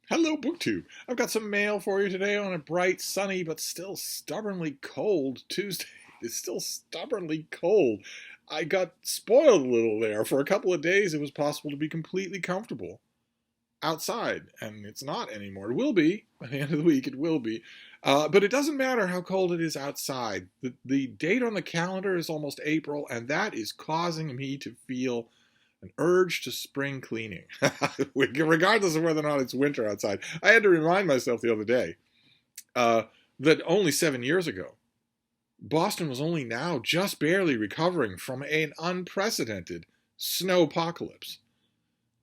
Hello, BookTube. I've got some mail for you today on a bright, sunny, but still stubbornly cold Tuesday. It's still stubbornly cold. I got spoiled a little there. For a couple of days, it was possible to be completely comfortable outside, and it's not anymore. It will be. By the end of the week, it will be. But it doesn't matter how cold it is outside. The date on the calendar is almost April, and that is causing me to feel an urge to spring cleaning, regardless of whether or not it's winter outside. I had to remind myself the other day that only 7 years ago, Boston was only now just barely recovering from an unprecedented snowpocalypse.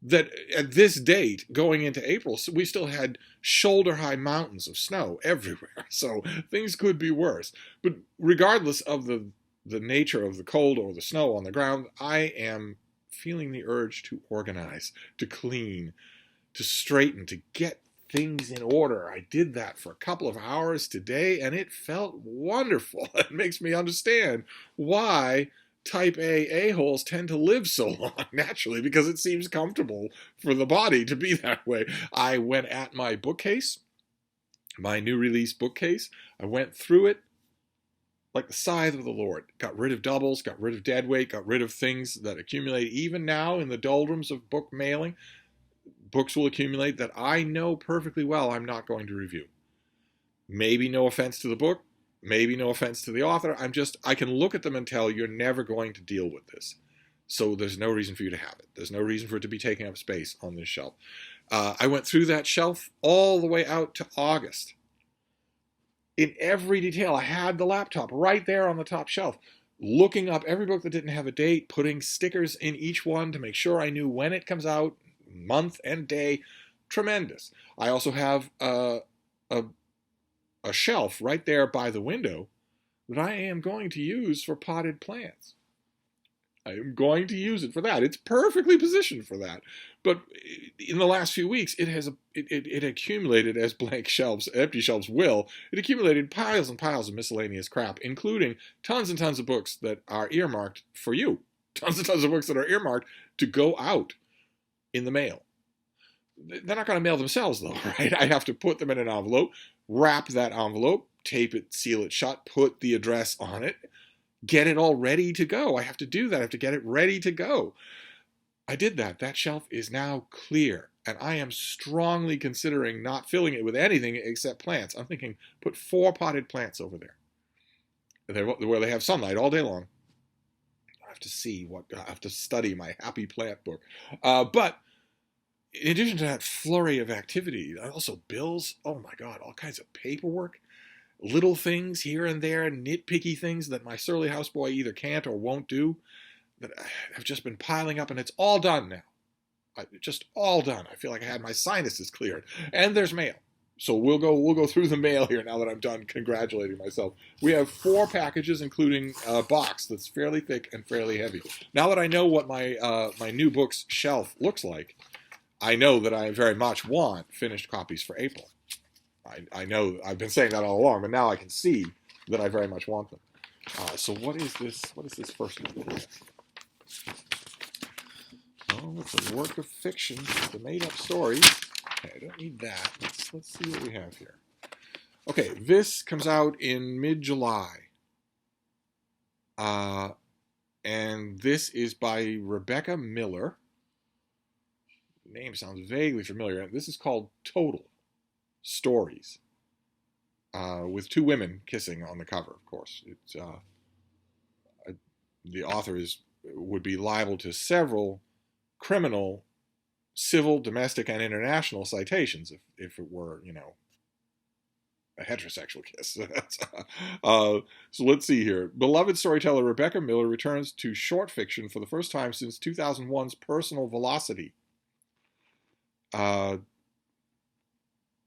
That at this date, going into April, we still had shoulder-high mountains of snow everywhere. So things could be worse. But regardless of the nature of the cold or the snow on the ground, I am feeling the urge to organize, to clean, to straighten, to get things in order. I did that for a couple of hours today, and it felt wonderful. It makes me understand why type A a-holes tend to live so long naturally, because it seems comfortable for the body to be that way. I went at my bookcase, my new release bookcase. I went through it like the scythe of the Lord. Got rid of doubles, got rid of deadweight, got rid of things that accumulate. Even now in the doldrums of book mailing, books will accumulate that I know perfectly well I'm not going to review. Maybe no offense to the book, maybe no offense to the author. I can look at them and tell you're never going to deal with this. So there's no reason for you to have it. There's no reason for it to be taking up space on this shelf. I went through that shelf all the way out to August. In every detail, I had the laptop right there on the top shelf, looking up every book that didn't have a date, putting stickers in each one to make sure I knew when it comes out, month and day. Tremendous. I also have a shelf right there by the window that I am going to use for potted plants. I am going to use it for that. It's perfectly positioned for that. But in the last few weeks, it accumulated, as blank shelves, empty shelves will. It accumulated piles and piles of miscellaneous crap, including tons and tons of books that are earmarked for you. Tons and tons of books that are earmarked to go out in the mail. They're not going to mail themselves, though, right? I have to put them in an envelope, wrap that envelope, tape it, seal it shut, put the address on it, get it all ready to go. I have to do that. I have to get it ready to go. I did that. That shelf is now clear, and I am strongly considering not filling it with anything except plants. I'm thinking put 4 potted plants over there, where they have sunlight all day long. I have to see I have to study my happy plant book. But in addition to that flurry of activity, also bills. Oh my God, all kinds of paperwork. Little things here and there, nitpicky things that my surly houseboy either can't or won't do, that have just been piling up, and it's all done now. Just all done. I feel like I had my sinuses cleared. And there's mail. So we'll go through the mail here now that I'm done congratulating myself. We have 4 packages, including a box that's fairly thick and fairly heavy. Now that I know what my new books shelf looks like, I know that I very much want finished copies for April. I know I've been saying that all along, but now I can see that I very much want them. So what is this? What is this first one? Oh, it's a work of fiction. It's a made-up story. Okay, I don't need that. Let's see what we have here. Okay, this comes out in mid-July. And this is by Rebecca Miller. The name sounds vaguely familiar. This is called Total Stories, with 2 women kissing on the cover, of course. It's the author would be liable to several criminal, civil, domestic, and international citations if it were, a heterosexual kiss. So let's see here. Beloved storyteller Rebecca Miller returns to short fiction for the first time since 2001's Personal Velocity.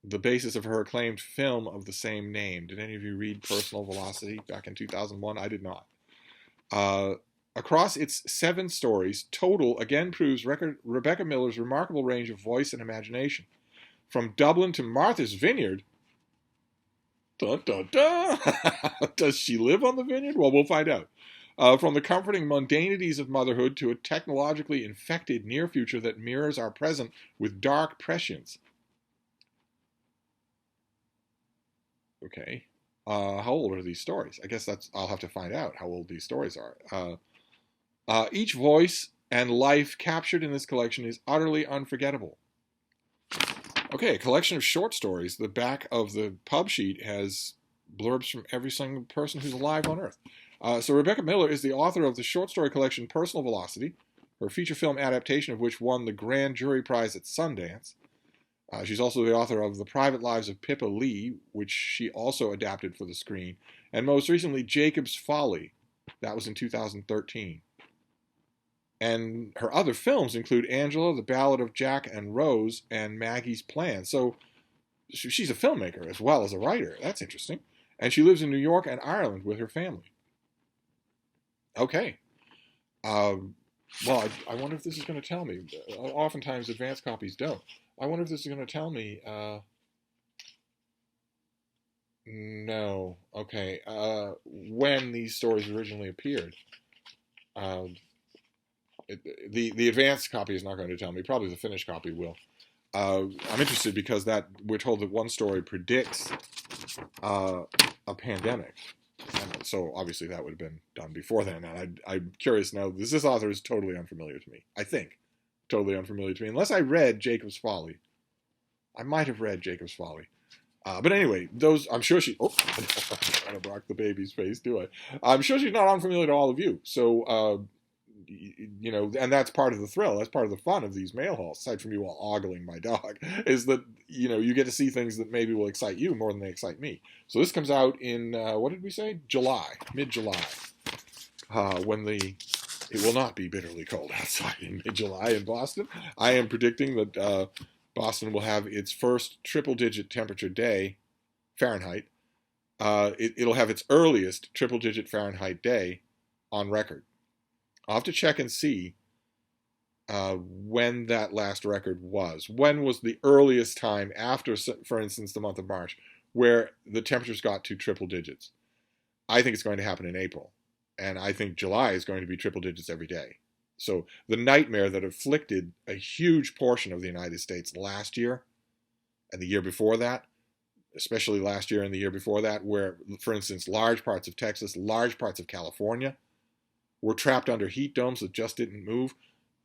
The basis of her acclaimed film of the same name. Did any of you read Personal Velocity back in 2001? I did not. Across its 7 stories, Total again proves Rebecca Miller's remarkable range of voice and imagination. From Dublin to Martha's Vineyard. Dun, dun, dun. Does she live on the vineyard? Well, we'll find out. From the comforting mundanities of motherhood to a technologically infected near future that mirrors our present with dark prescience. Okay. How old are these stories? I guess I'll have to find out how old these stories are. Each voice and life captured in this collection is utterly unforgettable. Okay, a collection of short stories. The back of the pub sheet has blurbs from every single person who's alive on Earth. So Rebecca Miller is the author of the short story collection Personal Velocity, her feature film adaptation of which won the Grand Jury Prize at Sundance. She's also the author of The Private Lives of Pippa Lee, which she also adapted for the screen, and most recently Jacob's Folly. That was in 2013. And her other films include Angela, The Ballad of Jack and Rose, and Maggie's Plan. So she's a filmmaker as well as a writer. That's interesting. And she lives in New York and Ireland with her family. Okay. Well, I wonder if this is going to tell me. Oftentimes, advanced copies don't. I wonder if this is going to tell me. No. Okay. When these stories originally appeared. The advanced copy is not going to tell me. Probably the finished copy will. I'm interested because we're told that one story predicts a pandemic. And so obviously that would have been done before then. And I'm curious now, this author is totally unfamiliar to me. I think. Totally unfamiliar to me. Unless I read Jacob's Folly. I might have read Jacob's Folly. But anyway, I'm sure she... Oh, I'm trying to block the baby's face, do I? I'm sure she's not unfamiliar to all of you. So, and that's part of the thrill. That's part of the fun of these mail hauls, aside from you all ogling my dog, is that, you get to see things that maybe will excite you more than they excite me. So this comes out in, what did we say? July, mid-July, it will not be bitterly cold outside in mid-July in Boston. I am predicting that Boston will have its first triple-digit temperature day, Fahrenheit. It'll have its earliest triple-digit Fahrenheit day on record. I'll have to check and see when that last record was. When was the earliest time after, for instance, the month of March, where the temperatures got to triple digits? I think it's going to happen in April. And I think July is going to be triple digits every day. So the nightmare that afflicted a huge portion of the United States last year and the year before that, especially last year and the year before that, where, for instance, large parts of Texas, large parts of California were trapped under heat domes that just didn't move.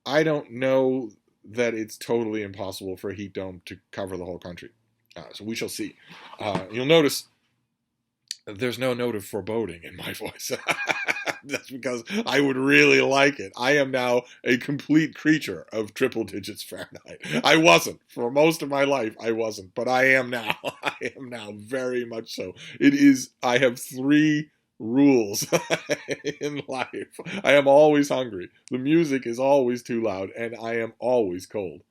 I don't know that it's totally impossible for a heat dome to cover the whole country. So we shall see. You'll notice there's no note of foreboding in my voice. That's because I would really like it. I am now a complete creature of triple digits Fahrenheit. I wasn't. For most of my life, I wasn't. But I am now. I am now very much so. I have 3 rules in life. I am always hungry. The music is always too loud, and I am always cold.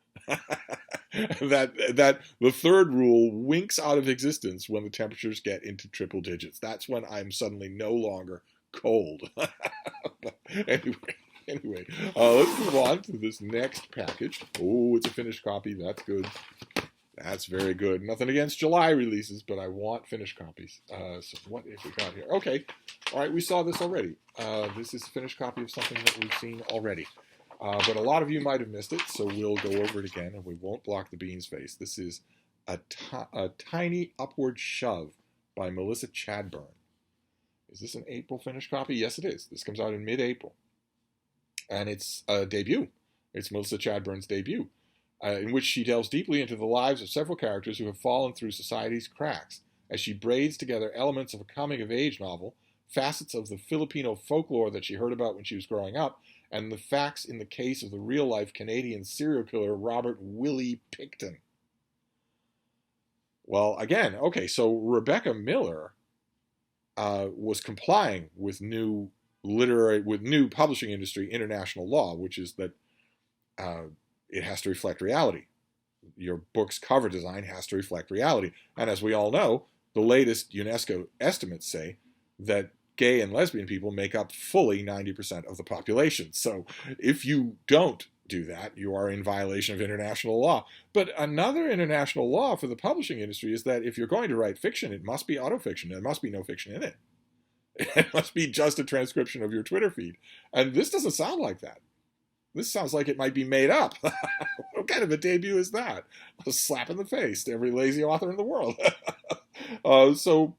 that the third rule winks out of existence when the temperatures get into triple digits. That's when I'm suddenly no longer cold. But anyway, let's move on to this next package. Oh, it's a finished copy. That's good. That's very good. Nothing against July releases, but I want finished copies. So what have we got here? Okay. All right, we saw this already. This is a finished copy of something that we've seen already. But a lot of you might have missed it, so we'll go over it again, and we won't block the bean's face. This is a Tiny Upward Shove by Melissa Chadburn. Is this an April finished copy? Yes, it is. This comes out in mid-April. And it's a debut. It's Melissa Chadburn's debut, in which she delves deeply into the lives of several characters who have fallen through society's cracks, as she braids together elements of a coming-of-age novel, facets of the Filipino folklore that she heard about when she was growing up, and the facts in the case of the real-life Canadian serial killer Robert Willie Pickton. Well, again, okay, so Rebecca Miller was complying with new publishing industry international law, which is that it has to reflect reality. Your book's cover design has to reflect reality. And as we all know, the latest UNESCO estimates say that gay and lesbian people make up fully 90% of the population. So if you don't do that, you are in violation of international law. But another international law for the publishing industry is that if you're going to write fiction, it must be autofiction. There must be no fiction in it. It must be just a transcription of your Twitter feed. And this doesn't sound like that. This sounds like it might be made up. What kind of a debut is that? A slap in the face to every lazy author in the world. So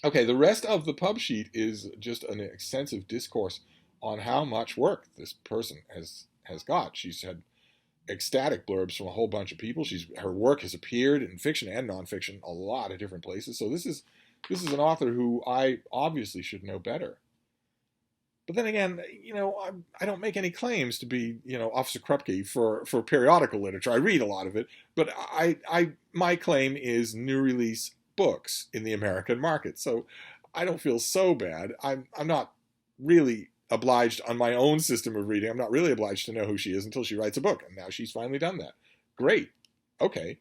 Okay, the rest of the pub sheet is just an extensive discourse on how much work this person has got. She's had ecstatic blurbs from a whole bunch of people. Her work has appeared in fiction and nonfiction a lot of different places. So this is an author who I obviously should know better. But then again, I don't make any claims to be, Officer Krupke for periodical literature. I read a lot of it, but my claim is new release books in the American market. So I don't feel so bad. I'm not really obliged on my own system of reading. I'm not really obliged to know who she is until she writes a book, and now she's finally done that. Great. Okay.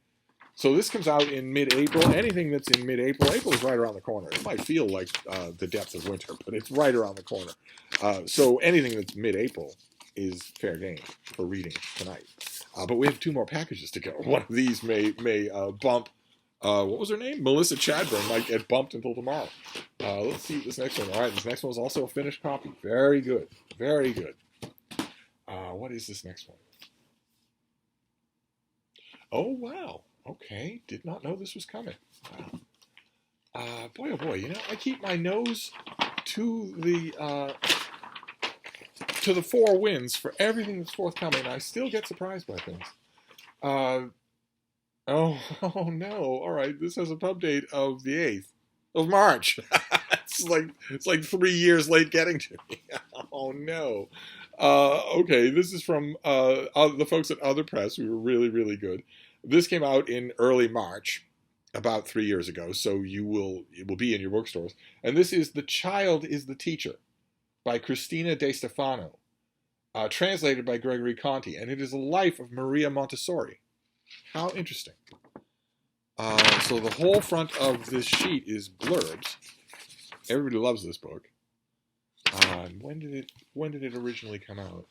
So this comes out in mid-April. Anything that's in mid-April, April is right around the corner. It might feel like the depth of winter, but it's right around the corner. So anything that's mid-April is fair game for reading tonight. But we have 2 more packages to go. One of these may bump. What was her name? Melissa Chadburn might get bumped until tomorrow. Let's see this next one. All right, this next one is also a finished copy. Very good. Very good. What is this next one? Oh, wow. Okay, did not know this was coming. Wow. Boy, oh boy, I keep my nose to the 4 winds for everything that's forthcoming, and I still get surprised by things. Oh no! All right, this has a pub date of the 8th of March. it's like 3 years late getting to me. Oh no! Okay, this is from the folks at Other Press, who were really, really good. This came out in early March, about 3 years ago, so it will be in your bookstores. And this is The Child is the Teacher by Cristina De Stefano, translated by Gregory Conti, and it is a life of Maria Montessori. How interesting. So the whole front of this sheet is blurbs. Everybody loves this book. When did it originally come out?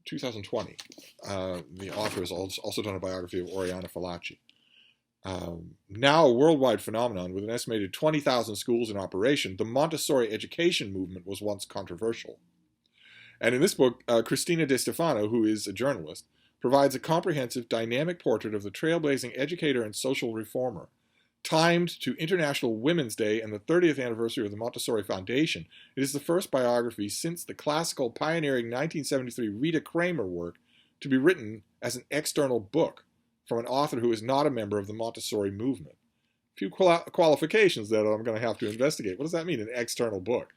2020. The author has also done a biography of Oriana Fallaci. Now a worldwide phenomenon with an estimated 20,000 schools in operation, the Montessori education movement was once controversial. And in this book, Cristina De Stefano, who is a journalist, provides a comprehensive, dynamic portrait of the trailblazing educator and social reformer. Timed to International Women's Day and the 30th anniversary of the Montessori Foundation, it is the first biography since the classical, pioneering 1973 Rita Kramer work to be written as an external book from an author who is not a member of the Montessori movement. A few qualifications that I'm going to have to investigate. What does that mean, an external book?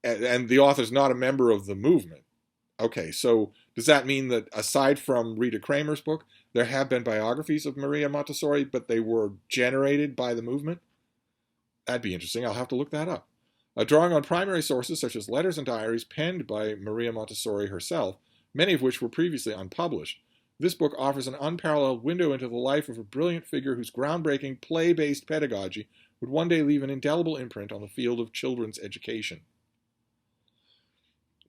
And the author's not a member of the movement. Okay, so does that mean that aside from Rita Kramer's book, there have been biographies of Maria Montessori, but they were generated by the movement? That'd be interesting. I'll have to look that up. Drawing on primary sources such as letters and diaries penned by Maria Montessori herself, many of which were previously unpublished, this book offers an unparalleled window into the life of a brilliant figure whose groundbreaking play-based pedagogy would one day leave an indelible imprint on the field of children's education.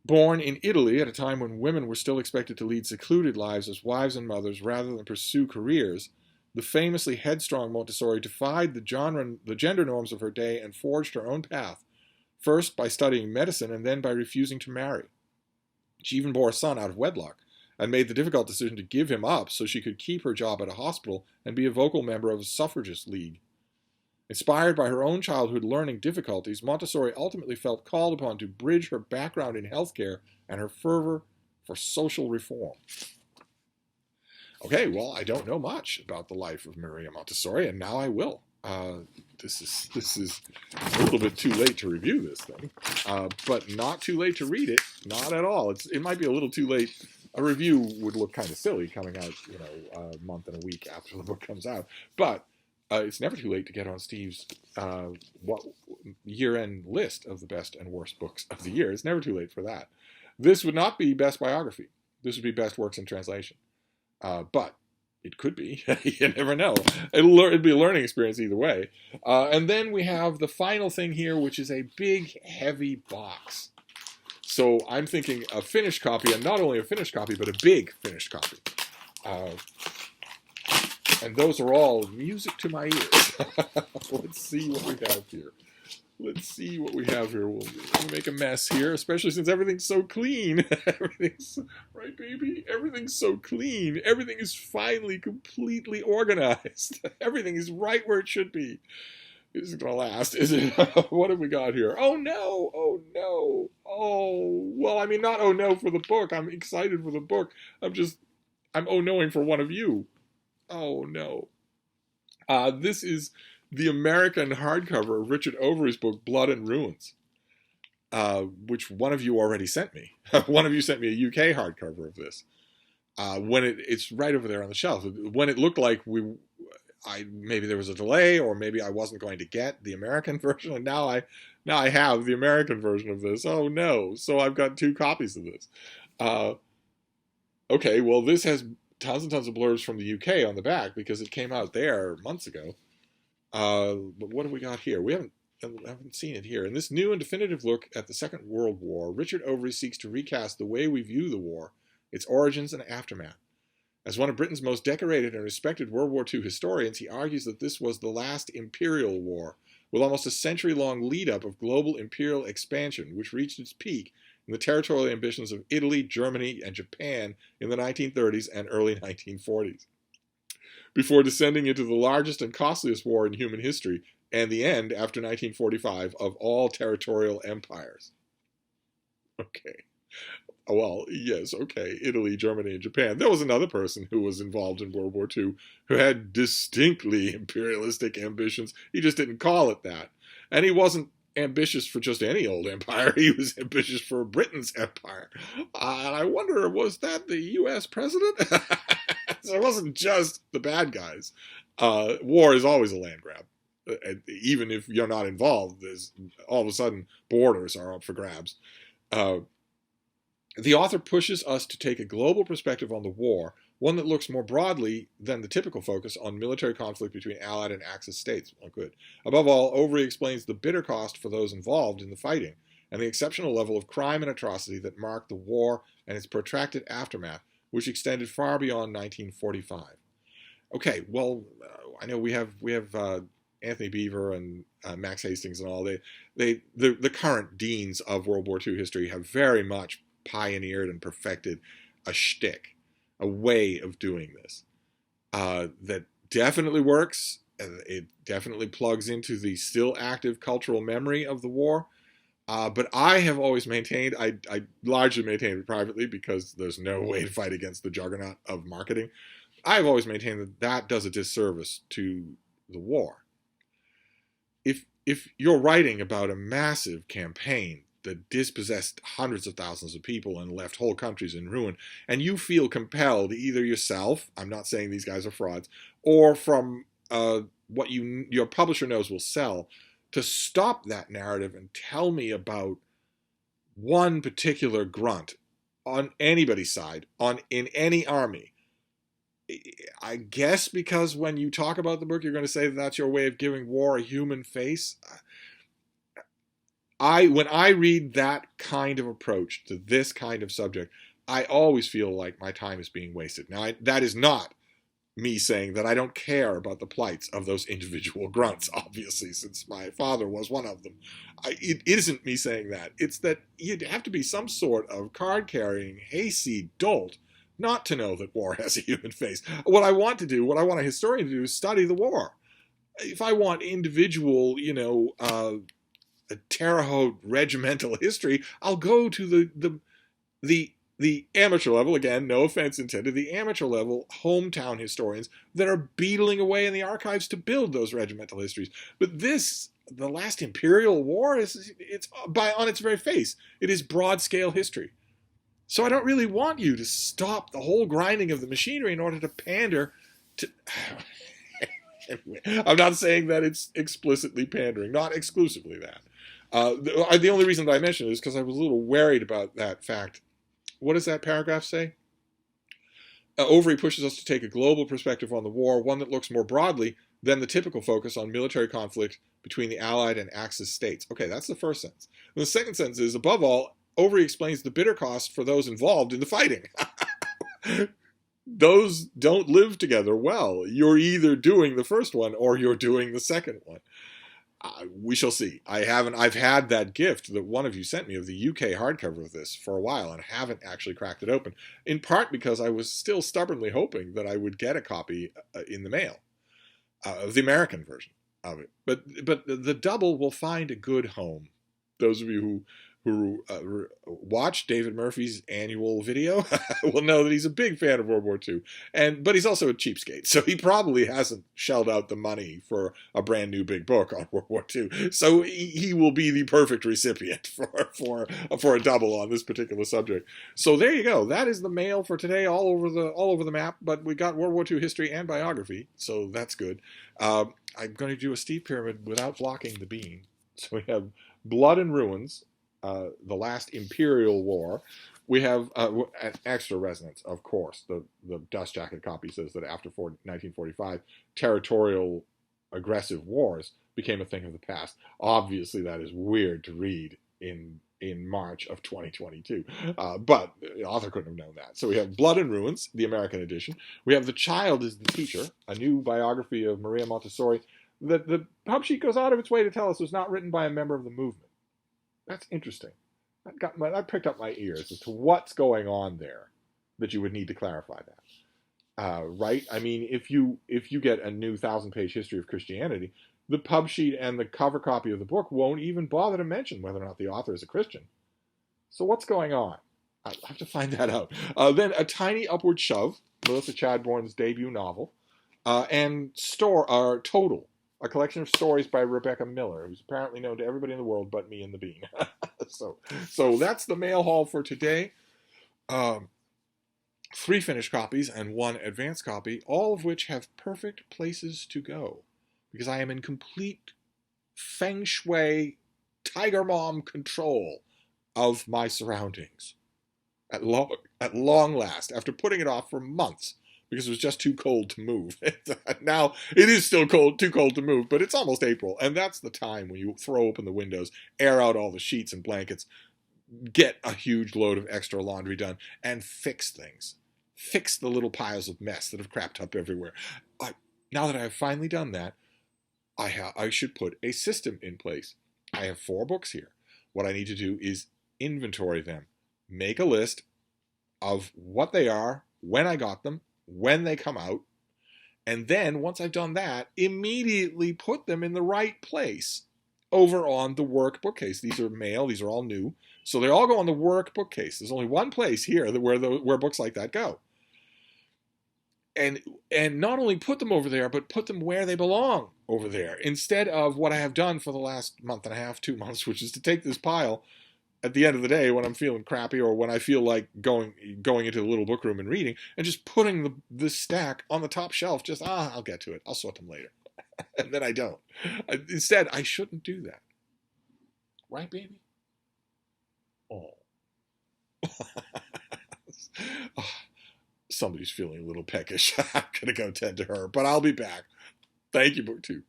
Born in Italy at a time when women were still expected to lead secluded lives as wives and mothers rather than pursue careers, the famously headstrong Montessori defied the gender norms of her day and forged her own path, first by studying medicine and then by refusing to marry. She even bore a son out of wedlock and made the difficult decision to give him up so she could keep her job at a hospital and be a vocal member of a suffragist league. Inspired by her own childhood learning difficulties, Montessori ultimately felt called upon to bridge her background in healthcare and her fervor for social reform. Okay, well, I don't know much about the life of Maria Montessori, and now I will. This is a little bit too late to review this thing, but not too late to read it. Not at all. It might be a little too late. A review would look kind of silly coming out, a month and a week after the book comes out, but it's never too late to get on Steve's year-end list of the best and worst books of the year. It's never too late for that. This would not be best biography. This would be best works in translation. But it could be. You never know. It'd be a learning experience either way. And then we have the final thing here, which is a big, heavy box. So I'm thinking a finished copy, and not only a finished copy, but a big finished copy. And those are all music to my ears. Let's see what we have here. Let's see what we have here. We'll make a mess here, especially since everything's so clean. Everything's right, baby. Everything's so clean. Everything is finally completely organized. Everything is right where it should be. This is gonna last, is it? What have we got here? Oh no! Oh no! Oh well, I mean, not oh no for the book. I'm excited for the book. I'm oh noing for one of you. Oh no! This is the American hardcover of Richard Overy's book Blood and Ruins, which one of you already sent me. One of you sent me a UK hardcover of this. When it's right over there on the shelf. When it looked like maybe there was a delay, or maybe I wasn't going to get the American version, and now I have the American version of this. Oh no! So I've got 2 copies of this. Okay, well this has tons and tons of blurbs from the UK on the back because it came out there months ago. But what have we got here? We haven't seen it here. In this new and definitive look at the Second World War, Richard Overy seeks to recast the way we view the war, its origins and aftermath. As one of Britain's most decorated and respected World War II historians, he argues that this was the last imperial war, with almost a century-long lead-up of global imperial expansion, which reached its peak in the territorial ambitions of Italy, Germany, and Japan in the 1930s and early 1940s, before descending into the largest and costliest war in human history, and the end, after 1945, of all territorial empires. Okay. Well, yes, okay, Italy, Germany, and Japan. There was another person who was involved in World War II who had distinctly imperialistic ambitions. He just didn't call it that. And he wasn't ambitious for just any old empire. He was ambitious for Britain's empire. And I wonder, was that the U.S. president? So it wasn't just the bad guys. War is always a land grab. Even if you're not involved, there's all of a sudden borders are up for grabs. The author pushes us to take a global perspective on the war, one that looks more broadly than the typical focus on military conflict between Allied and Axis states. Well, good. Above all, Overy explains the bitter cost for those involved in the fighting, and the exceptional level of crime and atrocity that marked the war and its protracted aftermath, which extended far beyond 1945. Okay, well, I know we have Anthony Beaver and Max Hastings and all. The current deans of World War II history have very much pioneered and perfected a shtick, a way of doing this that definitely works. It definitely plugs into the still active cultural memory of the war. But I have always maintained, I largely maintained it privately because there's no way to fight against the juggernaut of marketing. I've always maintained that that does a disservice to the war. If you're writing about a massive campaign that dispossessed hundreds of thousands of people and left whole countries in ruin, and you feel compelled, either yourself, I'm not saying these guys are frauds, or from what your publisher knows will sell, to stop that narrative and tell me about one particular grunt on anybody's side, in any army. I guess because when you talk about the book, you're going to say that that's your way of giving war a human face. When I read that kind of approach to this kind of subject, I always feel like my time is being wasted. Now, that is not me saying that I don't care about the plights of those individual grunts, obviously, since my father was one of them. It isn't me saying that. It's that you'd have to be some sort of card-carrying, hayseed dolt not to know that war has a human face. What I want a historian to do is study the war. If I want individual, a Terre Haute regimental history, I'll go to the amateur level, again, no offense intended, the amateur level hometown historians that are beetling away in the archives to build those regimental histories. But this, the last imperial war, it's on its very face, it is broad-scale history. So I don't really want you to stop the whole grinding of the machinery in order to pander to... I'm not saying that it's explicitly pandering, not exclusively that. The only reason that I mentioned it is because I was a little worried about that fact. What does that paragraph say? Overy pushes us to take a global perspective on the war, one that looks more broadly than the typical focus on military conflict between the Allied and Axis states. Okay, that's the first sentence. And the second sentence is, above all, Overy explains the bitter cost for those involved in the fighting. Those don't live together well. You're either doing the first one or you're doing the second one. We shall see. I've had that gift that one of you sent me of the UK hardcover of this for a while and haven't actually cracked it open. In part because I was still stubbornly hoping that I would get a copy in the mail of the American version of it. But the double will find a good home. Those of you who watch David Murphy's annual video will know that he's a big fan of World War II, but he's also a cheapskate, so he probably hasn't shelled out the money for a brand new big book on World War II. So he will be the perfect recipient for a double on this particular subject. So there you go. That is the mail for today, all over the map. But we got World War II history and biography, so that's good. I'm going to do a Steve pyramid without blocking the bean. So we have Blood and Ruins, the last Imperial War. We have an extra resonance, of course. The dust jacket copy says that after 1945, territorial aggressive wars became a thing of the past. Obviously, that is weird to read in March of 2022, but the author couldn't have known that. So we have Blood and Ruins, the American edition. We have The Child is the Teacher, a new biography of Maria Montessori that the pub sheet goes out of its way to tell us was not written by a member of the movement. That's interesting. That pricked up my ears as to what's going on there that you would need to clarify that. Right? I mean, if you get a new 1,000-page history of Christianity, the pub sheet and the cover copy of the book won't even bother to mention whether or not the author is a Christian. So what's going on? I'll have to find that out. Then A Tiny Upward Shove, Melissa Chadbourne's debut novel, and Total, a collection of stories by Rebecca Miller, who's apparently known to everybody in the world but me and the bean. So that's the mail haul for today. 3 finished copies and 1 advanced copy, all of which have perfect places to go, because I am in complete feng shui, tiger mom control of my surroundings. At long last, after putting it off for months, because it was just too cold to move. Now, it is still too cold to move, but it's almost April, and that's the time when you throw open the windows, air out all the sheets and blankets, get a huge load of extra laundry done, and fix things. Fix the little piles of mess that have crapped up everywhere. Now that I have finally done that, I should put a system in place. I have 4 books here. What I need to do is inventory them, make a list of what they are, when I got them, when they come out, and then once I've done that, immediately put them in the right place over on the work bookcase. These are mail, these are all new, so they all go on the work bookcase. There's only one place here where books like that go. And not only put them over there, but put them where they belong over there, instead of what I have done for the last month and a half, 2 months, which is to take this pile at the end of the day when I'm feeling crappy or when I feel like going into the little book room and reading, and just putting this stack on the top shelf. Just, I'll get to it. I'll sort them later. And then I don't. Instead, I shouldn't do that. Right, baby? Oh. Somebody's feeling a little peckish. I'm going to go tend to her, but I'll be back. Thank you, BookTube.